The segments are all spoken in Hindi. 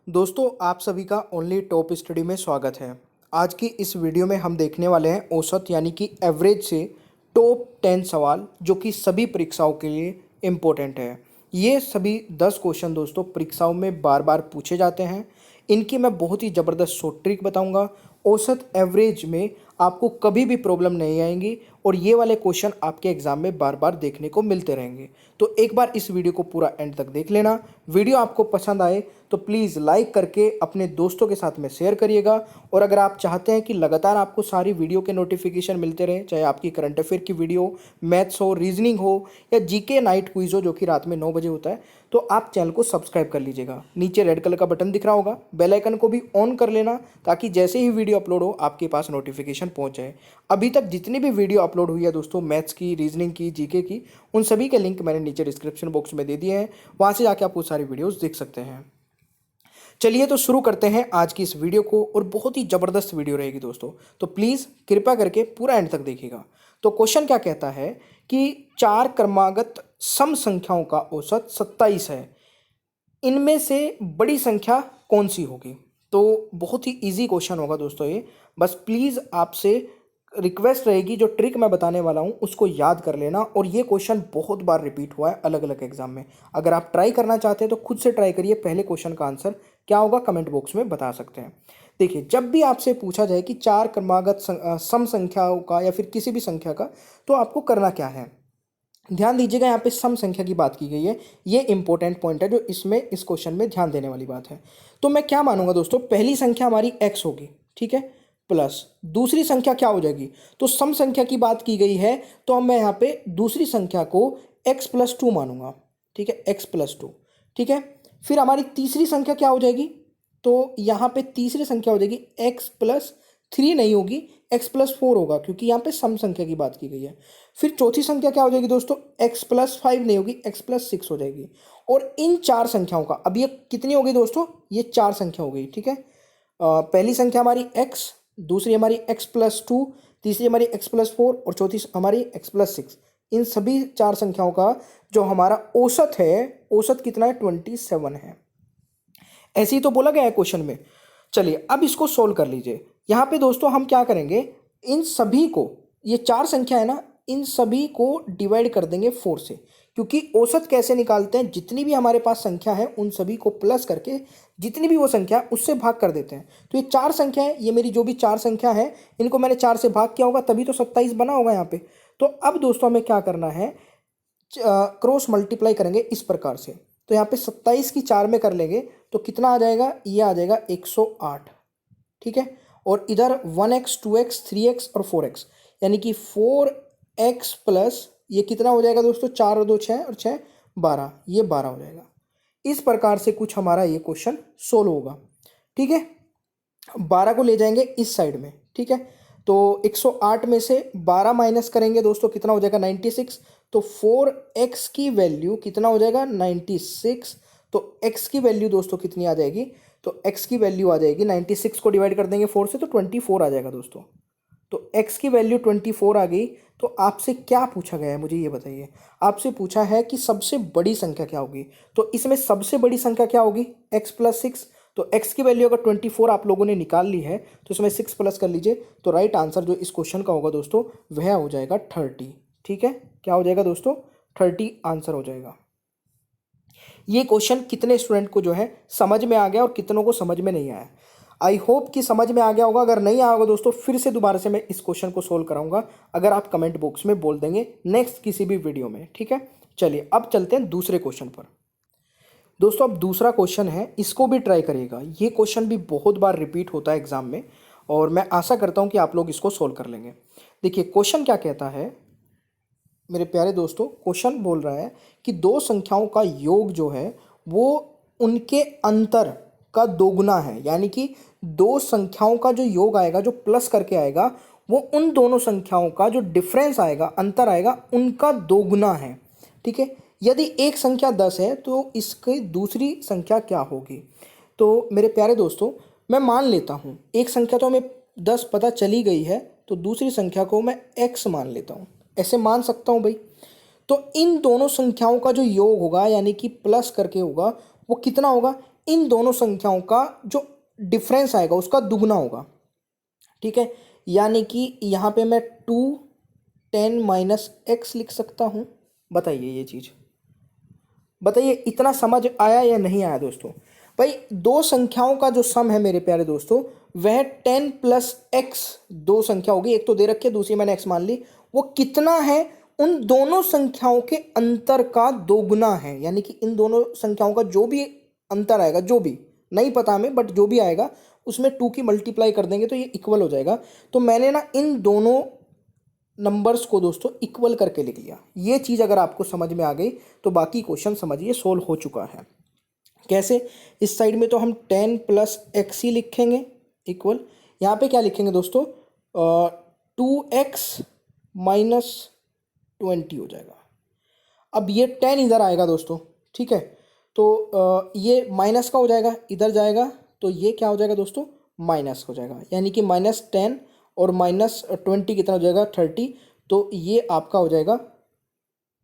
दोस्तों आप सभी का ओनली टॉप स्टडी में स्वागत है। आज की इस वीडियो में हम देखने वाले हैं औसत यानी कि एवरेज से टॉप 10 सवाल जो कि सभी परीक्षाओं के लिए इम्पोर्टेंट है। ये सभी 10 क्वेश्चन दोस्तों परीक्षाओं में बार बार पूछे जाते हैं। इनकी मैं बहुत ही ज़बरदस्त शॉर्ट ट्रिक बताऊंगा। औसत एवरेज में आपको कभी भी प्रॉब्लम नहीं आएंगी और ये वाले क्वेश्चन आपके एग्जाम में बार बार देखने को मिलते रहेंगे। तो एक बार इस वीडियो को पूरा एंड तक देख लेना। वीडियो आपको पसंद आए तो प्लीज़ लाइक करके अपने दोस्तों के साथ में शेयर करिएगा। और अगर आप चाहते हैं कि लगातार आपको सारी वीडियो के नोटिफिकेशन मिलते रहें, चाहे आपकी करंट अफेयर की वीडियो, मैथ्स हो, रीजनिंग हो या जीके नाइट क्विज हो जो कि रात में 9 बजे होता है, तो आप चैनल को सब्सक्राइब कर लीजिएगा। नीचे रेड कलर का बटन दिख रहा होगा, बेल आइकन को भी ऑन कर लेना ताकि जैसे ही वीडियो अपलोड हो आपके पास नोटिफिकेशन पहुंच जाए। अभी तक जितनी भी वीडियो अपलोड हुई है दोस्तों, मैथ्स की, रीजनिंग की, जीके की, उन सभी के लिंक मैंने नीचे डिस्क्रिप्शन बॉक्स में दे दिए हैं। वहां से जाके आप वो सारी वीडियोस देख सकते हैं। चलिए तो शुरू करते हैं आज की इस वीडियो को, और बहुत ही ज़बरदस्त वीडियो रहेगी दोस्तों, तो प्लीज़ कृपया करके पूरा एंड तक देखिएगा। तो क्वेश्चन क्या कहता है कि चार क्रमागत सम संख्याओं का औसत 27 है, इनमें से बड़ी संख्या कौन सी होगी। तो बहुत ही इजी क्वेश्चन होगा दोस्तों ये। बस प्लीज़ आपसे रिक्वेस्ट रहेगी, जो ट्रिक मैं बताने वाला हूँ उसको याद कर लेना। और ये क्वेश्चन बहुत बार रिपीट हुआ है अलग अलग एग्जाम में। अगर आप ट्राई करना चाहते हैं तो खुद से ट्राई करिए। पहले क्वेश्चन का आंसर क्या होगा कमेंट बॉक्स में बता सकते हैं। देखिए, जब भी आपसे पूछा जाए कि चार क्रमागत सम संख्याओं का या फिर किसी भी संख्या का, तो आपको करना क्या है। ध्यान दीजिएगा, यहाँ पे सम संख्या की बात की गई है। ये इंपॉर्टेंट पॉइंट है जो इसमें इस क्वेश्चन में ध्यान देने वाली बात है। तो मैं क्या मानूंगा दोस्तों, पहली संख्या हमारी x होगी, ठीक है, प्लस दूसरी संख्या क्या हो जाएगी। तो सम संख्या की बात की गई है, तो अब मैं यहाँ पे दूसरी संख्या को x+2 मानूंगा, ठीक है, x+2, ठीक है। फिर हमारी तीसरी संख्या क्या हो जाएगी, तो यहाँ पे तीसरी संख्या हो जाएगी x+3 नहीं होगी, x+4 होगा, क्योंकि यहाँ पे सम संख्या की बात की गई है। फिर चौथी संख्या क्या हो जाएगी दोस्तों, x+5 नहीं होगी, x+6 हो जाएगी। और इन चार संख्याओं का, अब ये कितनी हो गई दोस्तों, ये चार संख्या हो गई, ठीक है। पहली संख्या हमारी x, दूसरी हमारी x+2, तीसरी हमारी x+4 और चौथी हमारी x+6। इन सभी चार संख्याओं का जो हमारा औसत है, औसत कितना है, 27 है। ऐसे ही तो बोला गया है क्वेश्चन में। चलिए अब इसको सोल्व कर लीजिए। यहाँ पे दोस्तों हम क्या करेंगे, इन सभी को, ये चार संख्या है ना, इन सभी को डिवाइड कर देंगे 4 से। क्योंकि औसत कैसे निकालते हैं, जितनी भी हमारे पास संख्या है उन सभी को प्लस करके जितनी भी वो संख्या है उससे भाग कर देते हैं। तो ये चार संख्या है, ये मेरी जो भी चार संख्या है, इनको मैंने 4 से भाग किया होगा, तभी तो 27 बना होगा यहाँ पे। तो अब दोस्तों हमें क्या करना है, क्रॉस मल्टीप्लाई करेंगे इस प्रकार से। तो यहाँ पे 27 की 4 में कर लेंगे तो कितना आ जाएगा, ये आ जाएगा 108, ठीक है। और इधर 1x 2x 3x और 4x, यानी कि 4x प्लस ये कितना हो जाएगा दोस्तों, 4 और 2 6 और 6 12, ये 12 हो जाएगा। इस प्रकार से कुछ हमारा ये क्वेश्चन सोल्व होगा, ठीक है। 12 को ले जाएंगे इस साइड में, ठीक है। तो 108 में से 12 माइनस करेंगे दोस्तों, कितना हो जाएगा, 96। तो 4x की वैल्यू कितना हो जाएगा, 96। तो x की वैल्यू दोस्तों कितनी आ जाएगी, तो x की वैल्यू आ जाएगी, 96 को डिवाइड कर देंगे 4 से तो 24 आ जाएगा दोस्तों। तो x की वैल्यू 24 आ गई। तो आपसे क्या पूछा गया है, मुझे ये बताइए। आपसे पूछा है कि सबसे बड़ी संख्या क्या होगी। तो इसमें सबसे बड़ी संख्या क्या होगी, x+6। तो x की वैल्यू अगर 24 आप लोगों ने निकाल ली है तो इसमें 6 प्लस कर लीजिए। तो राइट आंसर जो इस क्वेश्चन का होगा दोस्तों, वह हो जाएगा 30, ठीक है। क्या हो जाएगा दोस्तों, 30 आंसर हो जाएगा। ये क्वेश्चन कितने स्टूडेंट को जो है समझ में आ गया और कितनों को समझ में नहीं आया। आई होप कि समझ में आ गया होगा। अगर नहीं आया होगा दोस्तों, फिर से दोबारा से मैं इस क्वेश्चन को सोल्व कराऊंगा, अगर आप कमेंट बॉक्स में बोल देंगे नेक्स्ट किसी भी वीडियो में, ठीक है। चलिए अब चलते हैं दूसरे क्वेश्चन पर। दोस्तों अब दूसरा क्वेश्चन है, इसको भी ट्राई करिएगा। ये क्वेश्चन भी बहुत बार रिपीट होता है एग्जाम में और मैं आशा करता हूँ कि आप लोग इसको सोल्व कर लेंगे। देखिए क्वेश्चन क्या कहता है मेरे प्यारे दोस्तों, क्वेश्चन बोल रहा है कि दो संख्याओं का योग जो है वो उनके अंतर का दोगुना है। यानी कि दो संख्याओं का जो योग आएगा, जो प्लस करके आएगा, वो उन दोनों संख्याओं का जो डिफरेंस आएगा, अंतर आएगा, उनका दोगुना है, ठीक है। यदि एक संख्या 10 है तो इसकी दूसरी संख्या क्या होगी। तो मेरे प्यारे दोस्तों, मैं मान लेता हूँ एक संख्या तो हमें 10 पता चली गई है, तो दूसरी संख्या को मैं x मान लेता हूँ। ऐसे मान सकता हूँ भाई। तो इन दोनों संख्याओं का जो योग होगा, यानी कि प्लस करके होगा, वो कितना होगा, इन दोनों संख्याओं का जो डिफरेंस आएगा उसका दुगना होगा, ठीक है। यानी कि यहाँ पे मैं 2 10 माइनस एक्स लिख सकता हूँ। बताइए ये चीज़, बताइए इतना समझ आया या नहीं आया दोस्तों। भाई दो संख्याओं का जो सम है मेरे प्यारे दोस्तों, वह 10 प्लस एक्स, दो संख्या होगी, एक तो दे रखी है दूसरी मैंने एक्स मान ली, वो कितना है, उन दोनों संख्याओं के अंतर का दोगुना है। यानी कि इन दोनों संख्याओं का जो भी अंतर आएगा, जो भी नहीं पता हमें, बट जो भी आएगा उसमें 2 की मल्टीप्लाई कर देंगे तो ये इक्वल हो जाएगा। तो मैंने ना इन दोनों नंबर्स को दोस्तों इक्वल करके लिख लिया। ये चीज़ अगर आपको समझ में आ गई तो बाकी क्वेश्चन समझिए सोल्व हो चुका है। कैसे, इस साइड में तो हम 10 प्लस एक्स ही लिखेंगे इक्वल, यहाँ पे क्या लिखेंगे दोस्तों, 2x माइनस 20 हो जाएगा। अब ये 10 इधर आएगा दोस्तों, ठीक है, तो ये माइनस का हो जाएगा, इधर जाएगा तो ये क्या हो जाएगा दोस्तों, माइनस हो जाएगा। यानी कि -10 और -20 कितना हो जाएगा, 30। तो ये आपका हो जाएगा,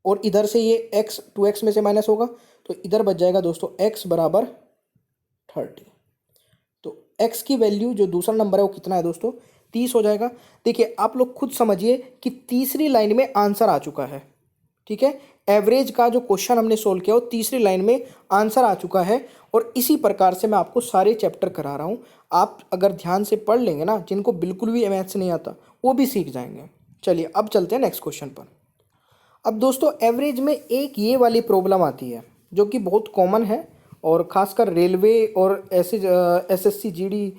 और इधर से ये x 2x में से माइनस होगा तो इधर बच जाएगा दोस्तों x बराबर 30। तो x की वैल्यू जो दूसरा नंबर है वो कितना है दोस्तों, 30 हो जाएगा। देखिए आप लोग खुद समझिए कि तीसरी लाइन में आंसर आ चुका है, ठीक है। एवरेज का जो क्वेश्चन हमने सोल्व किया वो तीसरी लाइन में आंसर आ चुका है, और इसी प्रकार से मैं आपको सारे चैप्टर करा रहा हूँ। आप अगर ध्यान से पढ़ लेंगे ना, जिनको बिल्कुल भी मैथ्स नहीं आता वो भी सीख जाएंगे। चलिए अब चलते हैं नेक्स्ट क्वेश्चन पर। अब दोस्तों एवरेज में एक ये वाली प्रॉब्लम आती है जो कि बहुत कॉमन है, और ख़ासकर रेलवे और ऐसे एसएससी जीडी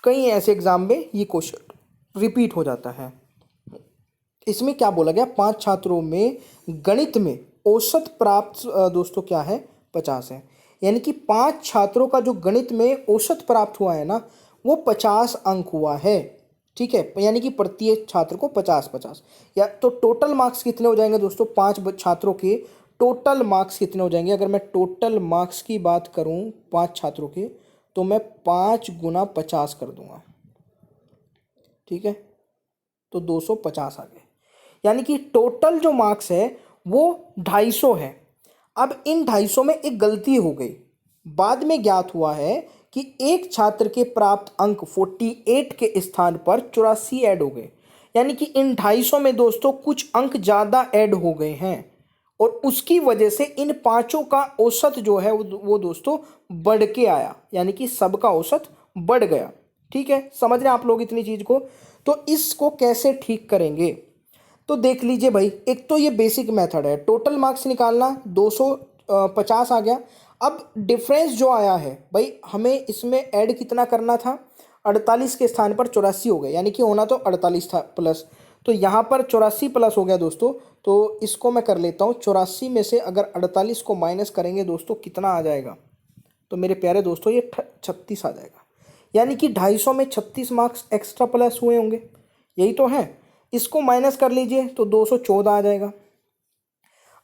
कई ऐसे एग्ज़ाम में ये क्वेश्चन रिपीट हो जाता है। इसमें क्या बोला गया, 5 छात्रों में गणित में औसत प्राप्त दोस्तों क्या है, 50 है। यानी कि 5 छात्रों का जो गणित में औसत प्राप्त हुआ है ना, वो 50 अंक हुआ है, ठीक है। यानी कि प्रत्येक छात्र को 50-50, या तो टोटल मार्क्स कितने हो जाएंगे दोस्तों, 5 छात्रों के टोटल मार्क्स कितने हो जाएंगे। अगर मैं टोटल मार्क्स की बात करूं 5 छात्रों के, तो मैं 5 गुना 50 कर दूंगा, ठीक है, तो 250 आ गए। यानी कि टोटल जो मार्क्स है वो 250 है। अब इन 250 में एक गलती हो गई, बाद में ज्ञात हुआ है कि एक छात्र के प्राप्त अंक 48 के स्थान पर 84 ऐड हो गए। यानी कि इन 250 में दोस्तों कुछ अंक ज़्यादा ऐड हो गए हैं, और उसकी वजह से इन पांचों का औसत जो है वो दोस्तों बढ़ के आया। यानी कि सबका औसत बढ़ गया, ठीक है। समझ रहे हैं आप लोग इतनी चीज़ को। तो इसको कैसे ठीक करेंगे, तो देख लीजिए भाई, एक तो ये बेसिक मेथड है, टोटल मार्क्स निकालना, 250 आ गया। अब डिफरेंस जो आया है भाई, हमें इसमें ऐड कितना करना था, 48 के स्थान पर 84 हो गए, यानी कि होना तो 48 था प्लस, तो यहाँ पर 84 प्लस हो गया दोस्तों। तो इसको मैं कर लेता हूँ, 84 में से अगर 48 को माइनस करेंगे दोस्तों कितना आ जाएगा, तो मेरे प्यारे दोस्तों ये 36 आ जाएगा। यानी कि 250 में 36 मार्क्स एक्स्ट्रा प्लस हुए होंगे, यही तो है। इसको माइनस कर लीजिए तो 214 आ जाएगा।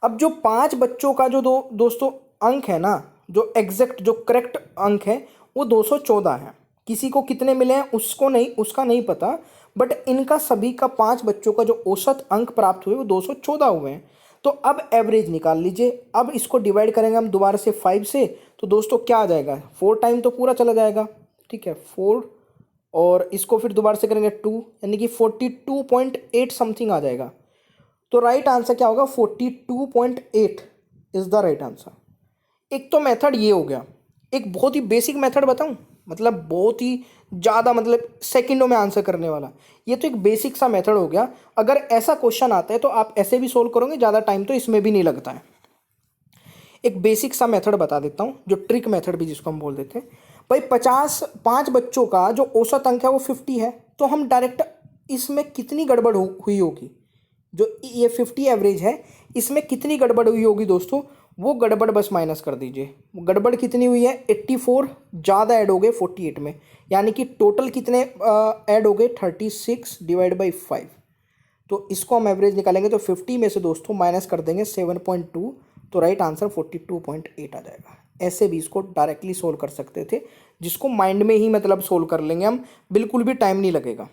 अब जो 5 बच्चों का जो दोस्तों अंक है ना, जो एग्जैक्ट जो करेक्ट अंक है वो 214 है। किसी को कितने मिले हैं उसको नहीं, उसका नहीं पता, बट इनका सभी का 5 बच्चों का जो औसत अंक प्राप्त हुए वो 214 हुए हैं। तो अब एवरेज निकाल लीजिए। अब इसको डिवाइड करेंगे हम दोबारा से 5 से, तो दोस्तों क्या आ जाएगा, 4 टाइम तो पूरा चला जाएगा, ठीक है, 4, और इसको फिर दोबारा से करेंगे 2, यानी कि 42.8 समथिंग आ जाएगा। तो राइट आंसर क्या होगा, 42.8 इज द राइट आंसर। एक तो मेथड ये हो गया, एक बहुत ही बेसिक मेथड बताऊं, मतलब बहुत ही ज़्यादा, मतलब सेकंडों में आंसर करने वाला, ये तो एक बेसिक सा मेथड हो गया। अगर ऐसा क्वेश्चन आता है तो आप ऐसे भी सोल्व करोगे, ज़्यादा टाइम तो इसमें भी नहीं लगता है। एक बेसिक सा मेथड बता देता हूँ, जो ट्रिक मेथड भी जिसको हम बोल देते हैं। भाई 5 बच्चों का जो औसत अंक है वो 50 है, तो हम डायरेक्ट इसमें कितनी गड़बड़ हुई होगी, जो ये 50 एवरेज है इसमें कितनी गड़बड़ हुई होगी दोस्तों, वो गड़बड़ बस माइनस कर दीजिए। गड़बड़ कितनी हुई है, 84 ज़्यादा ऐड हो गए 48 में, यानी कि टोटल कितने ऐड हो गए, 36 डिवाइड बाई 5। तो इसको हम एवरेज निकालेंगे तो 50 में से दोस्तों माइनस कर देंगे 7.2, तो राइट आंसर 42.8 आ जाएगा। ऐसे भी इसको डायरेक्टली सोल्व कर सकते थे, जिसको माइंड में ही मतलब सोल्व कर लेंगे हम, बिल्कुल भी टाइम नहीं लगेगा।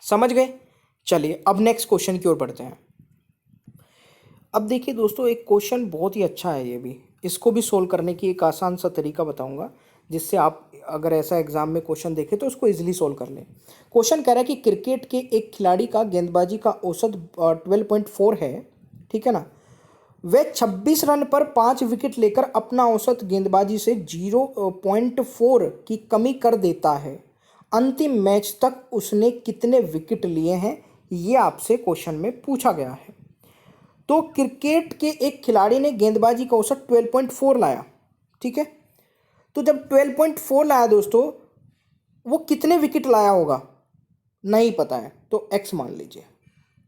समझ गए। चलिए अब नेक्स्ट क्वेश्चन की ओर बढ़ते हैं। अब देखिए दोस्तों, एक क्वेश्चन बहुत ही अच्छा है ये भी, इसको भी सोल्व करने की एक आसान सा तरीका बताऊंगा, जिससे आप अगर ऐसा एग्जाम में क्वेश्चन देखें तो उसको इजीली सोल्व कर लें। क्वेश्चन कह रहा है कि क्रिकेट के एक खिलाड़ी का गेंदबाजी का औसत 12.4 है, ठीक है ना। वह 26 रन पर 5 विकेट लेकर अपना औसत गेंदबाजी से 0.4 की कमी कर देता है। अंतिम मैच तक उसने कितने विकेट लिए हैं, ये आपसे क्वेश्चन में पूछा गया है। तो क्रिकेट के एक खिलाड़ी ने गेंदबाजी का औसत 12.4 लाया, ठीक है। तो जब 12.4 लाया दोस्तों, वो कितने विकेट लाया होगा नहीं पता है, तो एक्स मान लीजिए।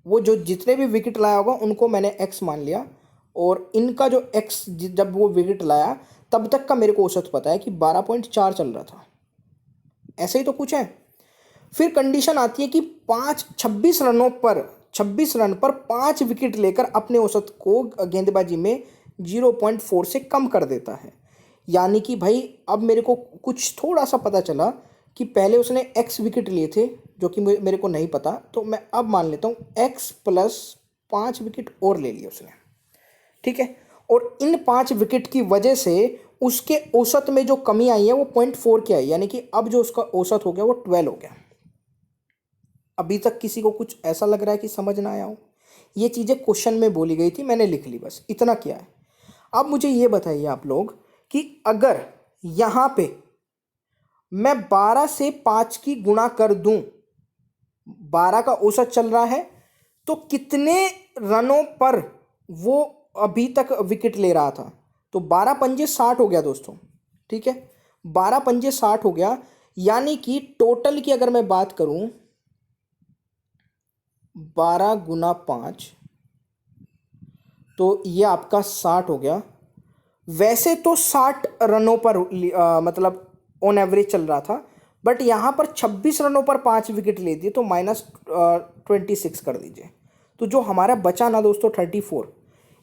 वो जो जितने भी विकेट लाया होगा उनको मैंने एक्स मान लिया, और इनका जो एक्स जब वो विकेट लाया तब तक का मेरे को औसत पता है कि 12.4 चल रहा था। ऐसे ही तो कुछ है। फिर कंडीशन आती है कि 26 रन पर 5 विकेट लेकर अपने औसत को गेंदबाजी में 0.4 से कम कर देता है। यानी कि भाई अब मेरे को कुछ थोड़ा सा पता चला कि पहले उसने x विकेट लिए थे जो कि मेरे को नहीं पता, तो मैं अब मान लेता हूँ x प्लस 5 विकेट और ले लिए उसने, ठीक है। और इन 5 विकेट की वजह से उसके औसत में जो कमी आई है वो 0.4 की आई, यानी कि अब जो उसका औसत हो गया वो 12 हो गया। अभी तक किसी को कुछ ऐसा लग रहा है कि समझ ना आया हो? ये चीज़ें क्वेश्चन में बोली गई थी, मैंने लिख ली, बस इतना किया है। अब मुझे ये बताइए आप लोग कि अगर यहाँ पे मैं 12 से 5 की गुणा कर दूं, 12 का औसत चल रहा है, तो कितने रनों पर वो अभी तक विकेट ले रहा था? तो 12 पंजे 60 हो गया दोस्तों, ठीक है। 12 पंजे 60 हो गया, यानी कि टोटल की अगर मैं बात करूं 12 गुना 5, तो ये आपका 60 हो गया। वैसे तो 60 रनों पर मतलब ऑन एवरेज चल रहा था, बट यहाँ पर 26 रनों पर 5 विकेट ले दिए, तो -26 कर दीजिए। तो जो हमारा बचा ना दोस्तों 34,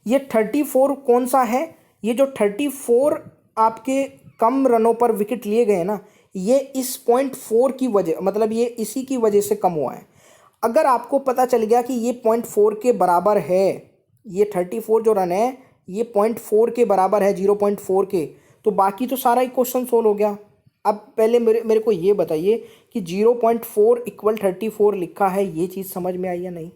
ये 34 कौन सा है? ये जो 34 आपके कम रनों पर विकेट लिए गए ना, ये इस 0.4 की वजह, मतलब ये इसी की वजह से कम हुआ है। अगर आपको पता चल गया कि ये 0.4 के बराबर है, ये 34 जो रन है ये 0.4 के बराबर है, 0.4 के, तो बाकी तो सारा ही क्वेश्चन सोल्व हो गया। अब पहले मेरे को ये बताइए कि 0.4 = 34 लिखा है, ये चीज़ समझ में आई या नहीं?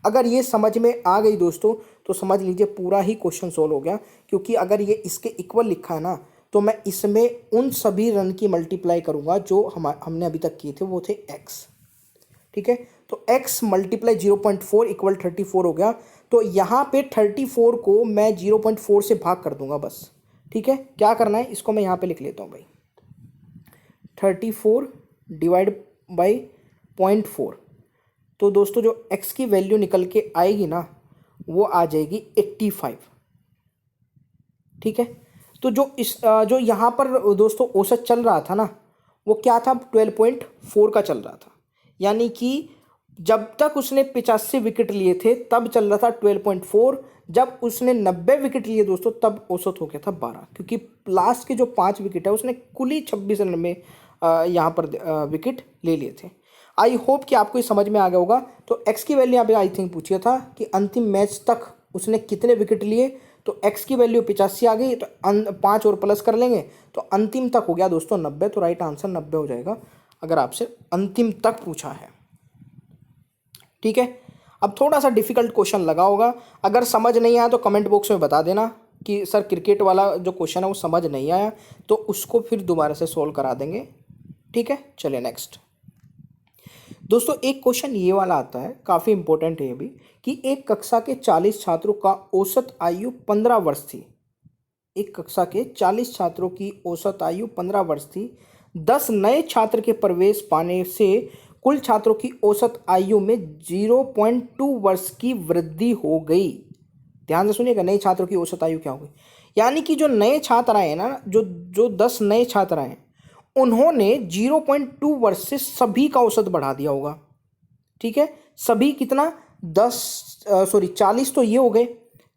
अगर ये समझ में आ गई दोस्तों तो समझ लीजिए पूरा ही क्वेश्चन सोल्व हो गया, क्योंकि अगर ये इसके इक्वल लिखा है ना, तो मैं इसमें उन सभी रन की मल्टीप्लाई करूँगा जो हमने अभी तक किए थे, वो थे x, ठीक है। तो x × 0.4 = 34 हो गया। तो यहाँ पे 34 को मैं 0.4 से भाग कर दूंगा बस, ठीक है। क्या करना है, इसको मैं यहाँ पे लिख लेता हूँ भाई, 34 / 0.4। तो दोस्तों जो x की वैल्यू निकल के आएगी ना, वो आ जाएगी 85, ठीक है। तो जो यहाँ पर दोस्तों औसत चल रहा था ना, वो क्या था? 12.4 का चल रहा था। यानी कि जब तक उसने 85 विकेट लिए थे तब चल रहा था 12.4, जब उसने 90 विकेट लिए दोस्तों तब औसत हो गया था 12, क्योंकि लास्ट के जो 5 विकेट है उसने कुल ही 26 रन में यहाँ पर विकेट ले लिए थे। आई होप कि आपको ये समझ में आ गया होगा। तो एक्स की वैल्यू यहाँ पे आई थिंक पूछिया था कि अंतिम मैच तक उसने कितने विकेट लिए, तो एक्स की वैल्यू 85 आ गई, तो 5 और प्लस कर लेंगे तो अंतिम तक हो गया दोस्तों 90। तो राइट आंसर 90 हो जाएगा अगर आपसे अंतिम तक पूछा है, ठीक है। अब थोड़ा सा डिफिकल्ट क्वेश्चन लगा होगा, अगर समझ नहीं आया तो कमेंट बॉक्स में बता देना कि सर क्रिकेट वाला जो क्वेश्चन है वो समझ नहीं आया, तो उसको फिर दोबारा से सोल्व करा देंगे, ठीक है। चलिए नेक्स्ट दोस्तों, एक क्वेश्चन ये वाला आता है, काफ़ी इंपॉर्टेंट है ये भी, कि एक कक्षा के 40 छात्रों का औसत आयु 15 वर्ष थी। एक कक्षा के 40 छात्रों की औसत आयु 15 वर्ष थी। 10 नए छात्र के प्रवेश पाने से कुल छात्रों की औसत आयु में 0.2 वर्ष की वृद्धि हो गई। ध्यान से सुनिएगा, नए छात्रों की औसत आयु क्या हो गई, यानी कि जो नए छात्र आए ना, जो 10 नए छात्र आए, उन्होंने 0.2 वर्ष से सभी का औसत बढ़ा दिया होगा, ठीक है। सभी कितना? 40 तो ये हो गए,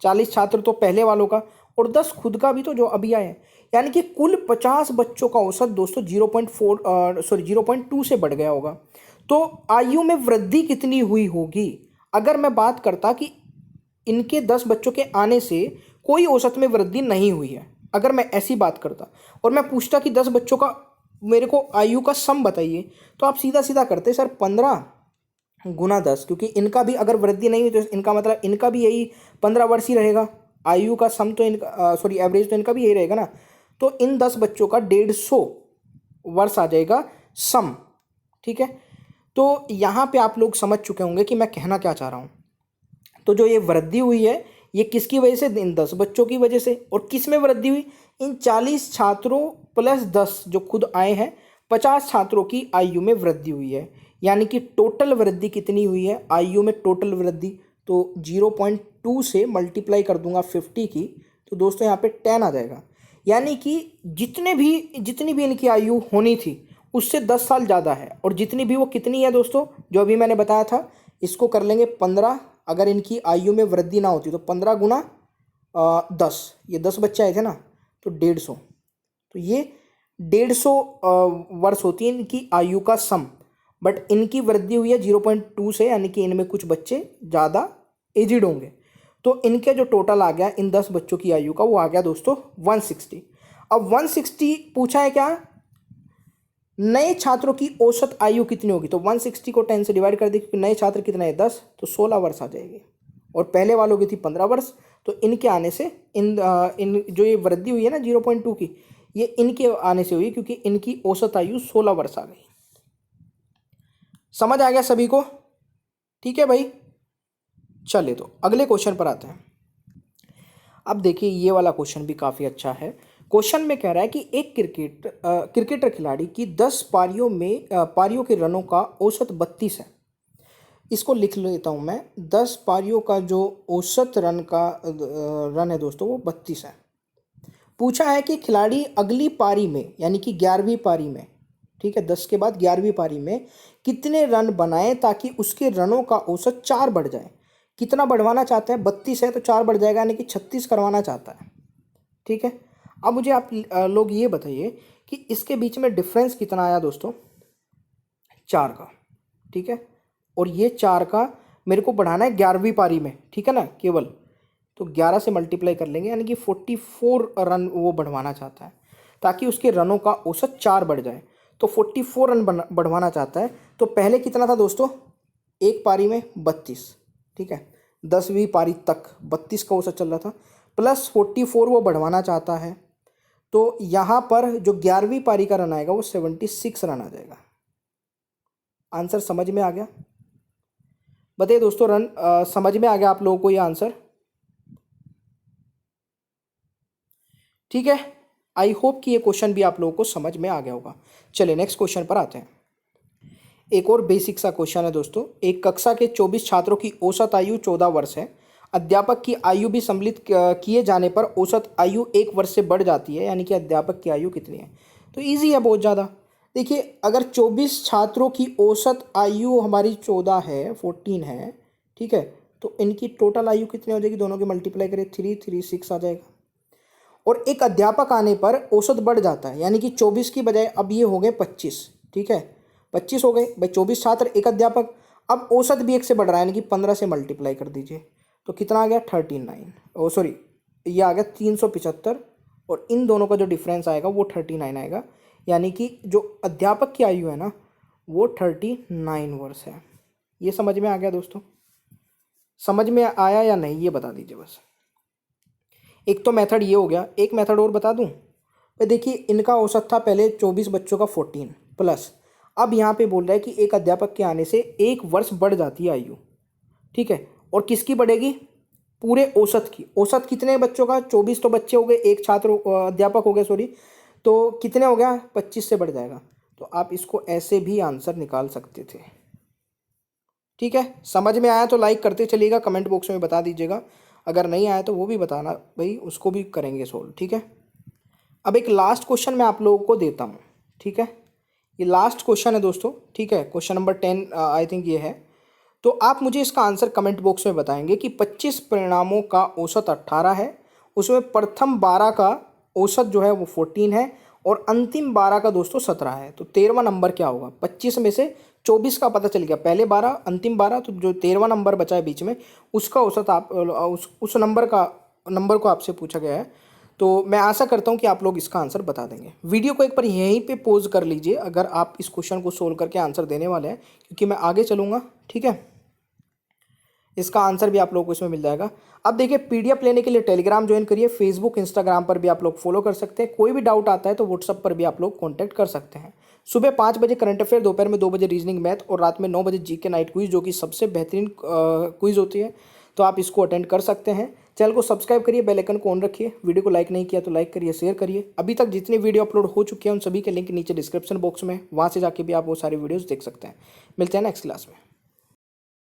40 छात्र तो पहले वालों का, और 10 खुद का भी तो जो अभी आए हैं, यानी कि कुल 50 बच्चों का औसत दोस्तों 0.2 से बढ़ गया होगा। तो आयु में वृद्धि कितनी हुई होगी? अगर मैं बात करता कि इनके 10 बच्चों के आने से कोई औसत में वृद्धि नहीं हुई है, अगर मैं ऐसी बात करता और मैं पूछता कि 10 बच्चों का मेरे को आयु का सम बताइए, तो आप सीधा सीधा करते सर 15 गुना 10, क्योंकि इनका भी अगर वृद्धि नहीं हुई तो इनका मतलब इनका भी यही 15 वर्ष ही रहेगा। आयु का सम तो इनका सॉरी एवरेज तो इनका भी यही रहेगा ना। तो इन 10 बच्चों का 150 वर्ष आ जाएगा सम। ठीक है, तो यहाँ पे आप लोग समझ चुके होंगे कि मैं कहना क्या चाह रहा हूँ। तो जो ये वृद्धि हुई है ये किसकी वजह से, इन 10 बच्चों की वजह से। और किस में वृद्धि हुई, इन 40 छात्रों प्लस 10 जो खुद आए हैं, 50 छात्रों की आयु में वृद्धि हुई है। यानी कि टोटल वृद्धि कितनी हुई है आयु में, टोटल वृद्धि तो 0.2 से मल्टीप्लाई कर दूंगा 50 की, तो दोस्तों यहाँ पे 10 आ जाएगा। यानी कि जितनी भी इनकी आयु होनी थी उससे 10 साल ज़्यादा है। और जितनी भी वो कितनी है दोस्तों, जो अभी मैंने बताया था, इसको कर लेंगे 15। अगर इनकी आयु में वृद्धि ना होती तो 15 गुना 10, ये 10 बच्चे आए थे ना, तो 150, तो ये 150 वर्ष होती है इनकी आयु का सम। बट इनकी वृद्धि हुई है 0.2 से, यानी कि इनमें कुछ बच्चे ज़्यादा एजिड होंगे। तो इनके जो टोटल आ गया इन 10 बच्चों की आयु का, वो आ गया दोस्तों 160। अब 160 पूछा है क्या, नए छात्रों की औसत आयु कितनी होगी, तो 160 को 10 से डिवाइड कर दी, क्योंकि नए छात्र कितने हैं 10, तो 16 वर्ष आ जाएगी। और पहले वालों की थी 15 वर्ष। तो इनके आने से इन जो ये वृद्धि हुई है ना 0.2 की, ये इनके आने से हुई, क्योंकि इनकी औसत आयु 16 वर्ष आ गई। समझ आ गया सभी को? ठीक है भाई, चलिए तो अगले क्वेश्चन पर आते हैं। अब देखिए ये वाला क्वेश्चन भी काफ़ी अच्छा है। क्वेश्चन में कह रहा है कि एक क्रिकेटर खिलाड़ी की 10 पारियों के रनों का औसत 32 है। इसको लिख लेता हूँ मैं, 10 पारियों का जो औसत रन है दोस्तों वो 32 है। पूछा है कि खिलाड़ी अगली पारी में, यानी कि 11वीं पारी में, ठीक है, 10 के बाद 11वीं पारी में कितने रन बनाए ताकि उसके रनों का औसत 4 बढ़ जाए। कितना बढ़वाना चाहता है, 32 है तो 4 बढ़ जाएगा, यानी कि 36 करवाना चाहता है। ठीक है, अब मुझे आप लोग ये बताइए कि इसके बीच में डिफरेंस कितना आया दोस्तों, 4 का। ठीक है, और ये 4 का मेरे को बढ़ाना है 11वीं पारी में, ठीक है ना, केवल। तो 11 से मल्टीप्लाई कर लेंगे, यानी कि 44 रन वो बढ़वाना चाहता है ताकि उसके रनों का औसत 4 बढ़ जाए। तो 44 रन बढ़वाना चाहता है। तो पहले कितना था दोस्तों, एक पारी में 32, ठीक है, 10वीं पारी तक 32 का औसत चल रहा था, प्लस 44 वो बढ़वाना चाहता है। तो यहाँ पर जो 11वीं पारी का रन आएगा वो 76 रन आ जाएगा। आंसर समझ में आ गया? बताइए दोस्तों, रन समझ में आ गया आप लोगों को ये आंसर? ठीक है, आई होप कि ये क्वेश्चन भी आप लोगों को समझ में आ गया होगा। चलिए नेक्स्ट क्वेश्चन पर आते हैं। एक और बेसिक सा क्वेश्चन है दोस्तों। एक कक्षा के 24 छात्रों की औसत आयु 14 वर्ष है। अध्यापक की आयु भी सम्मिलित किए जाने पर औसत आयु 1 वर्ष से बढ़ जाती है, यानी कि अध्यापक की आयु कितनी है। तो ईजी है बहुत ज़्यादा। देखिए, अगर 24 छात्रों की औसत आयु हमारी 14 है, 14 है, ठीक है, तो इनकी टोटल आयु कितनी हो जाएगी, दोनों की मल्टीप्लाई करें 336 आ जाएगा। और एक अध्यापक आने पर औसत बढ़ जाता है, यानी कि 24 की बजाय अब ये हो गए 25, ठीक है, 25 हो गए भाई, 24 छात्र एक अध्यापक। अब औसत भी 1 से बढ़ रहा है, यानी कि 15 से मल्टीप्लाई कर दीजिए, तो कितना आ गया 39, ओ सॉरी ये आ गया 375। और इन दोनों का जो डिफरेंस आएगा वो 39 आएगा, यानी कि जो अध्यापक की आयु है ना वो 39 वर्ष है। ये समझ में आ गया दोस्तों? समझ में आया या नहीं ये बता दीजिए बस। एक तो मेथड ये हो गया, एक मेथड और बता दूं। तो देखिए, इनका औसत था पहले 24 बच्चों का 14 प्लस, अब यहाँ पे बोल रहा है कि एक अध्यापक के आने से 1 वर्ष बढ़ जाती है आयु, ठीक है। और किसकी बढ़ेगी, पूरे औसत की। औसत कितने बच्चों का, 24 तो बच्चे हो गए, एक छात्र अध्यापक हो गए सॉरी, तो कितने हो गया, 25 से बढ़ जाएगा। तो आप इसको ऐसे भी आंसर निकाल सकते थे। ठीक है, समझ में आया तो लाइक करते चलिएगा, कमेंट बॉक्स में बता दीजिएगा। अगर नहीं आया तो वो भी बताना भाई, उसको भी करेंगे सोल्व, ठीक है। अब एक लास्ट क्वेश्चन मैं आप लोगों को देता हूँ, ठीक है, ये लास्ट क्वेश्चन है दोस्तों, ठीक है, क्वेश्चन नंबर 10 आई थिंक ये है। तो आप मुझे इसका आंसर कमेंट बॉक्स में बताएंगे कि 25 परिणामों का औसत 18 है, उसमें प्रथम 12 का औसत जो है वो 14 है, और अंतिम 12 का दोस्तों 17 है। तो 13वां नंबर क्या होगा, 25 में से 24 का पता चल गया, पहले 12 अंतिम 12, तो जो 13वां नंबर बचा है बीच में उसका औसत आप उस नंबर को आपसे पूछा गया है। तो मैं आशा करता हूँ कि आप लोग इसका आंसर बता देंगे। वीडियो को एक बार यहीं पे पॉज कर लीजिए अगर आप इस क्वेश्चन को सोल्व करके आंसर देने वाले हैं, क्योंकि मैं आगे चलूँगा। ठीक है, इसका आंसर भी आप लोगों को इसमें मिल जाएगा। अब देखिए, पीडीएफ लेने के लिए टेलीग्राम ज्वाइन करिए, फेसबुक इंस्टाग्राम पर भी आप लोग फॉलो कर सकते हैं। कोई भी डाउट आता है तो व्हाट्सअप पर भी आप लोग कॉन्टैक्ट कर सकते हैं। सुबह 5 बजे करंट अफेयर, दोपहर में 2 बजे रीजनिंग मैथ और रात में 9 बजे जीके नाइट क्विज, जो कि सबसे बेहतरीन क्विज होती है, तो आप इसको अटेंड कर सकते हैं। चैनल को सब्सक्राइब करिए, बेल आइकन को ऑन रखिए। वीडियो को लाइक नहीं किया तो लाइक करिए, शेयर करिए। अभी तक जितनी वीडियो अपलोड हो चुकी है उन सभी के लिंक नीचे डिस्क्रिप्शन बॉक्स में, वहाँ से जाके भी आप वो सारी वीडियोज़ देख सकते हैं। मिलते हैं नेक्स्ट क्लास में।